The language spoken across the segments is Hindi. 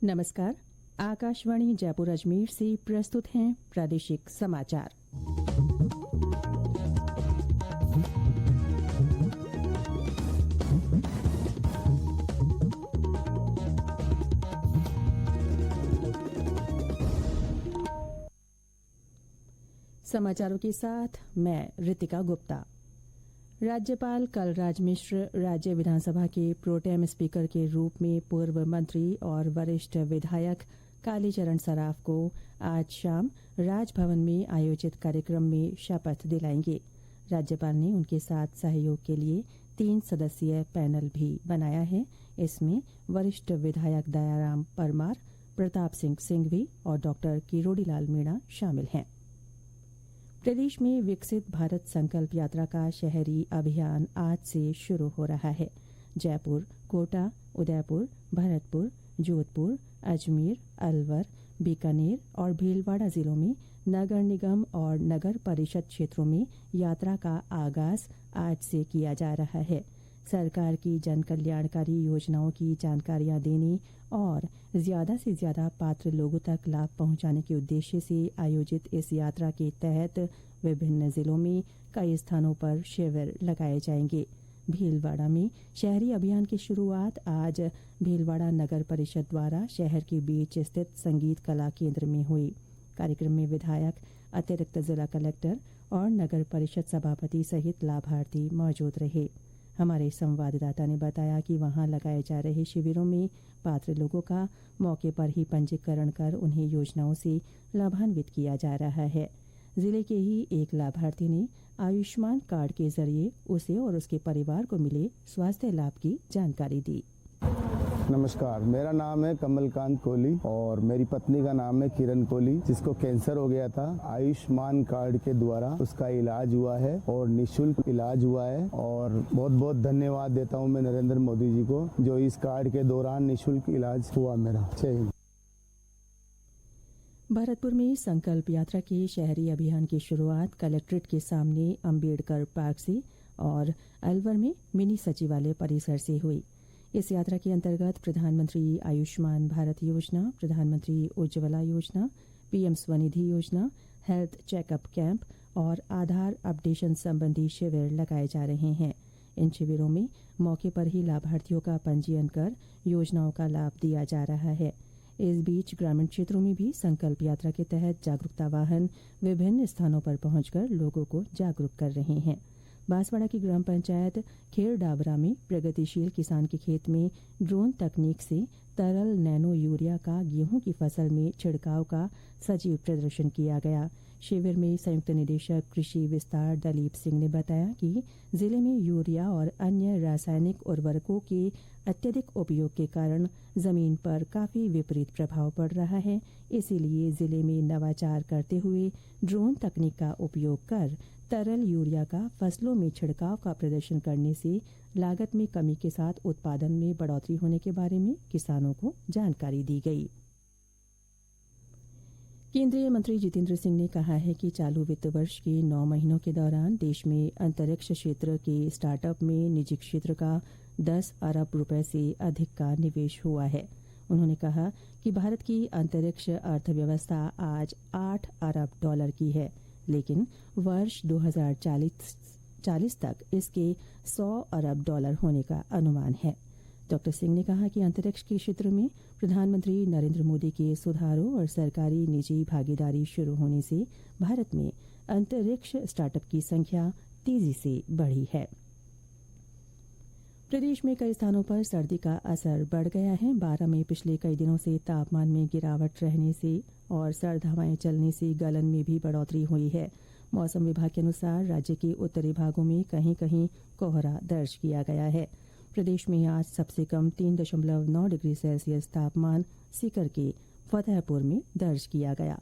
नमस्कार। आकाशवाणी जयपुर अजमेर से प्रस्तुत हैं प्रादेशिक समाचार। समाचारों के साथ मैं ऋतिका गुप्ता। राज्यपाल कलराज मिश्र राज्य विधानसभा के प्रोटेम स्पीकर के रूप में पूर्व मंत्री और वरिष्ठ विधायक कालीचरण सराफ को आज शाम राजभवन में आयोजित कार्यक्रम में शपथ दिलाएंगे। राज्यपाल ने उनके साथ सहयोग के लिए 3 सदस्यीय पैनल भी बनाया है। इसमें वरिष्ठ विधायक दयाराम परमार, प्रताप सिंह सिंघवी और डॉक्टर किरोड़ीलाल मीणा शामिल हैं। प्रदेश में विकसित भारत संकल्प यात्रा का शहरी अभियान आज से शुरू हो रहा है। जयपुर, कोटा, उदयपुर, भरतपुर, जोधपुर, अजमेर, अलवर, बीकानेर और भीलवाड़ा जिलों में नगर निगम और नगर परिषद क्षेत्रों में यात्रा का आगाज आज से किया जा रहा है। सरकार की जन कल्याणकारी योजनाओं की जानकारियां देने और ज्यादा से ज्यादा पात्र लोगों तक लाभ पहुंचाने के उद्देश्य से आयोजित इस यात्रा के तहत विभिन्न जिलों में कई स्थानों पर शिविर लगाए जाएंगे। भीलवाड़ा में शहरी अभियान की शुरुआत आज भीलवाड़ा नगर परिषद द्वारा शहर के बीच स्थित संगीत कला केंद्र में हुई। कार्यक्रम में विधायक, अतिरिक्त जिला कलेक्टर और नगर परिषद सभापति सहित लाभार्थी मौजूद रहे। हमारे संवाददाता ने बताया कि वहां लगाए जा रहे शिविरों में पात्र लोगों का मौके पर ही पंजीकरण कर उन्हें योजनाओं से लाभान्वित किया जा रहा है। जिले के ही एक लाभार्थी ने आयुष्मान कार्ड के जरिए उसे और उसके परिवार को मिले स्वास्थ्य लाभ की जानकारी दी। नमस्कार, मेरा नाम है कमलकांत कोहली और मेरी पत्नी का नाम है किरण कोहली, जिसको कैंसर हो गया था। आयुष्मान कार्ड के द्वारा उसका इलाज हुआ है और निःशुल्क इलाज हुआ है और बहुत बहुत धन्यवाद देता हूँ मैं नरेंद्र मोदी जी को, जो इस कार्ड के दौरान निःशुल्क इलाज हुआ मेरा। जय हिंद। भरतपुर में संकल्प यात्रा के शहरी अभियान की शुरुआत कलेक्ट्रेट के सामने अम्बेडकर पार्क से और अलवर में मिनी सचिवालय परिसर से हुई। इस यात्रा के अंतर्गत प्रधानमंत्री आयुष्मान भारत योजना, प्रधानमंत्री उज्ज्वला योजना, पीएम स्वनिधि योजना, हेल्थ चेकअप कैंप और आधार अपडेशन संबंधी शिविर लगाए जा रहे हैं। इन शिविरों में मौके पर ही लाभार्थियों का पंजीयन कर योजनाओं का लाभ दिया जा रहा है। इस बीच ग्रामीण क्षेत्रों में भी संकल्प यात्रा के तहत जागरूकता वाहन विभिन्न स्थानों पर पहुंचकर लोगों को जागरूक कर रहे हैं। बांसवाड़ा की ग्राम पंचायत खेर डाबरा में प्रगतिशील किसान के खेत में ड्रोन तकनीक से तरल नैनो यूरिया का गेहूं की फसल में छिड़काव का सजीव प्रदर्शन किया गया। शिविर में संयुक्त निदेशक कृषि विस्तार दलीप सिंह ने बताया कि जिले में यूरिया और अन्य रासायनिक उर्वरकों के अत्यधिक उपयोग के कारण जमीन पर काफी विपरीत प्रभाव पड़ रहा है। इसीलिए जिले में नवाचार करते हुए ड्रोन तकनीक का उपयोग कर तरल यूरिया का फसलों में छिड़काव का प्रदर्शन करने से लागत में कमी के साथ उत्पादन में बढ़ोतरी होने के बारे में किसानों को जानकारी दी गई। केंद्रीय मंत्री जितेंद्र सिंह ने कहा है कि चालू वित्त वर्ष के 9 महीनों के दौरान देश में अंतरिक्ष क्षेत्र के स्टार्टअप में निजी क्षेत्र का 10 अरब रुपए से अधिक का निवेश हुआ है। उन्होंने कहा कि भारत की अंतरिक्ष अर्थव्यवस्था आज $8 अरब की है, लेकिन वर्ष 2040 तक इसके $100 अरब होने का अनुमान है। डॉक्टर सिंह ने कहा कि अंतरिक्ष के क्षेत्र में प्रधानमंत्री नरेंद्र मोदी के सुधारों और सरकारी निजी भागीदारी शुरू होने से भारत में अंतरिक्ष स्टार्टअप की संख्या तेजी से बढ़ी है। प्रदेश में कई स्थानों पर सर्दी का असर बढ़ गया है। 12 में पिछले कई दिनों से तापमान में गिरावट रहने से और सर्द हवाएं चलने से गलन में भी बढ़ोतरी हुई है। मौसम विभाग के अनुसार राज्य के उत्तरी भागों में कहीं कहीं कोहरा दर्ज किया गया है। प्रदेश में आज सबसे कम 3.9 डिग्री सेल्सियस तापमान सीकर के फतेहपुर में दर्ज किया गया।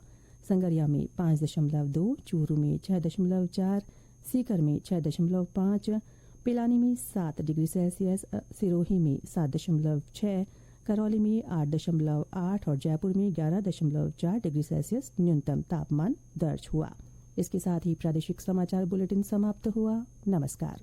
संगरिया में 5.2, चूरू में 6.4, सीकर में 6.5, पिलानी में 7 डिग्री सेल्सियस, सिरोही में 7.6, करौली में 8.8 और जयपुर में 11.4 डिग्री सेल्सियस न्यूनतम तापमान दर्ज हुआ। इसके साथ ही प्रादेशिक समाचार बुलेटिन समाप्त हुआ। नमस्कार।